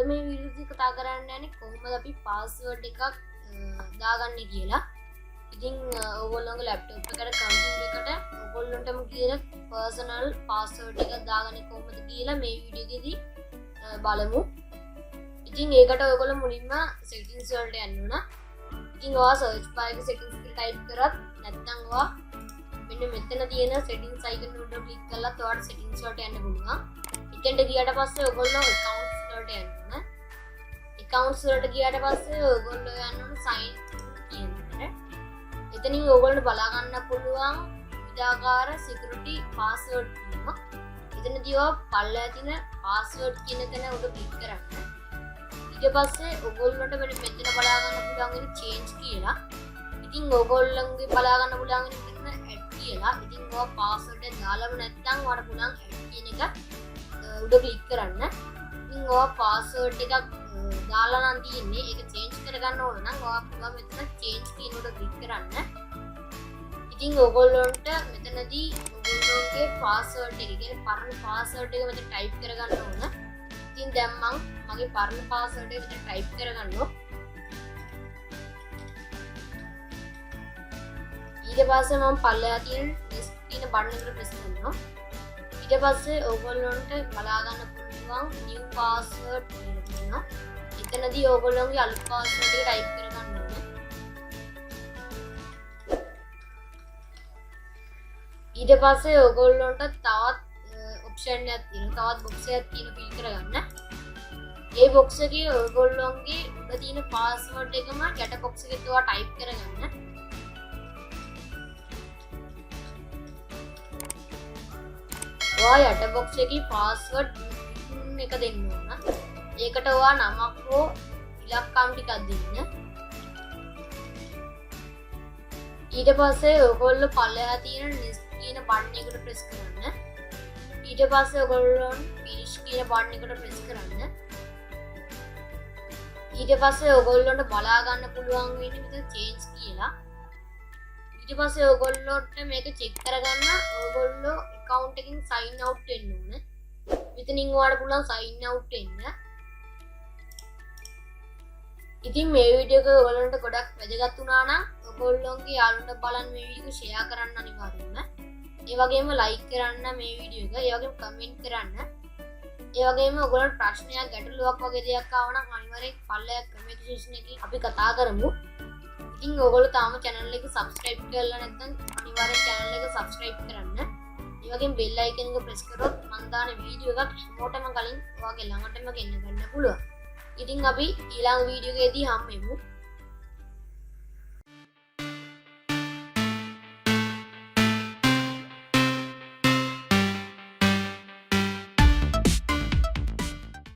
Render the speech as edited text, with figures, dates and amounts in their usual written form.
මේ වීඩියෝ එකේ කතා කරන්න යන්නේ කොහොමද අපි පාස්වර්ඩ් එකක් දාගන්නේ කියලා. ඉතින් ඔයගොල්ලෝගේ ලැප්ටොප් එකට කම්පියුටර් එකට ඔයගොල්ලන්ටම කියන පර්සනල් පාස්වර්ඩ් එකක් දාගන්නේ කොහොමද කියලා මේ වීඩියෝ එකේදී බලමු. ඉතින් ඒකට ඔයගොල්ලෝ මුලින්ම settings වලට යන්න ඕන. ඉතින් ඔයා search bar එකේ settings කියලා type කරත් නැත්නම් ඔයා මෙන්න මෙතන තියෙන settings icon උඩ click කරලා ඔයාට settings වලට යන්න පුළුවන්. එතෙන්ට ගියාට පස්සේ ඔයගොල්ලෝ accounts වලට යන්න ඕන. accounts වලට ගියාට පස්සේ ඔයගොල්ලෝ යන්න ඕන sign in එකට. එතනින් ඔයගොල්ලන්ට බලා ගන්න පුළුවන් විවිධාකාර security password තියෙනවා. එතනදී ඔය පල්ලෙහා තියෙන password කියන තැන උඩ click කරන්න. ඊට පස්සේ ඔයගොල්ලන්ට මෙතන බලා ගන්න පුළුවන් වෙන change කියලා. ඉතින් ඔයගොල්ලන්ගේ බලා ගන්න පුළුවන් වෙන add කියලා. ඉතින් ඔය password එක දාලම නැත්නම් ඔයාලට පුළුවන් add කියන එක උඩ click කරන්න. ඉතින් ඔය password එකක් දාලා නම් තියෙන්නේ ඒක change කරගන්න ඕන නම් ඔයා පුළුවන් මෙතන change කියන උඩ click කරන්න. ඉතින් ඔයගොල්ලන්ට මෙතනදී ඔයගොල්ලෝගේ password එක කියන්නේ පරණ password එක මෙතන type කරගන්න ඕන. ඉතින් දැන් මම මගේ පරණ password එක මෙතන type කරගන්නවා. ඊට පස්සේ මම පල්ලෙහා තියෙන list කියන button එකට press කරනවා. ඊට පස්සේ ඔයගොල්ලන්ට බලා ගන්න පුළුවන් new password කියලා තියෙනවා. එතනදී ඔයගොල්ලෝගේ අලුත් password එක type කරගන්න ඕනේ. ඊට පස්සේ ඔයගොල්ලන්ට තවත් option එකක් තියෙනවා. තවත් box එකක් තියෙනවා fill කරගන්න. ඒ box එකේ ඔයගොල්ලෝගේ උඩ තියෙන password එකම යට box එකේ ඔයා type කරගන්න. ඔයා යට box එකේ password එක දෙන්න ඕන. ඒකට ඔයා නමක් හෝ ඉලක්කම් ටිකක් දෙන්න. ඊට පස්සේ ඔයගොල්ලෝ පල්ලෙහා තියෙන list කියන බටන් එකට press කරන්න. ඊට පස්සේ ඔයගොල්ලෝ finish කියන බටන් එකට press කරන්න. ඊට පස්සේ ඔයගොල්ලන්ට බලා ගන්න පුළුවන් වෙන්නේ මෙතන change කියලා. ඊට පස්සේ ඔයගොල්ලොන්ට මේක check කරගන්න ඔයගොල්ලෝ account එකකින් sign out වෙන්න ඕනේ. මෙතනින් ඔයාලට පුළුවන් sign out වෙන්න. ඉතින් මේ වීඩියෝ එක ඔයාලන්ට ගොඩක් වැදගත් වුණා නම් ඔයගොල්ලෝගේ යාළුවන්ට බලන්න මේ වීඩියෝ එක share කරන්න අනිවාර්යයෙන්ම. ඒ වගේම like කරන්න මේ වීඩියෝ එක. ඒ වගේම comment කරන්න. ඒ වගේම ඔයගොල්ලන්ට ප්‍රශ්නයක් ගැටලුවක් වගේ දෙයක් ආව නම් අනිවාර්යෙන් පල්ලෙහා comment section එකේ අපි කතා කරමු. ඉතින් ඔයගොල්ලෝ තාම channel එක subscribe කරලා නැත්නම් අනිවාර්යෙන් channel එක subscribe කරන්න. ඒ වගේම bell icon එක press කරොත් මම දාන වීඩියෝ එකක් හැමෝටම කලින් ඔයාගේ ළඟටම ගෙන්න ගන්න පුළුවන්. ඉතින් අපි ඊළඟ වීඩියෝ එකේදී හම්බෙමු.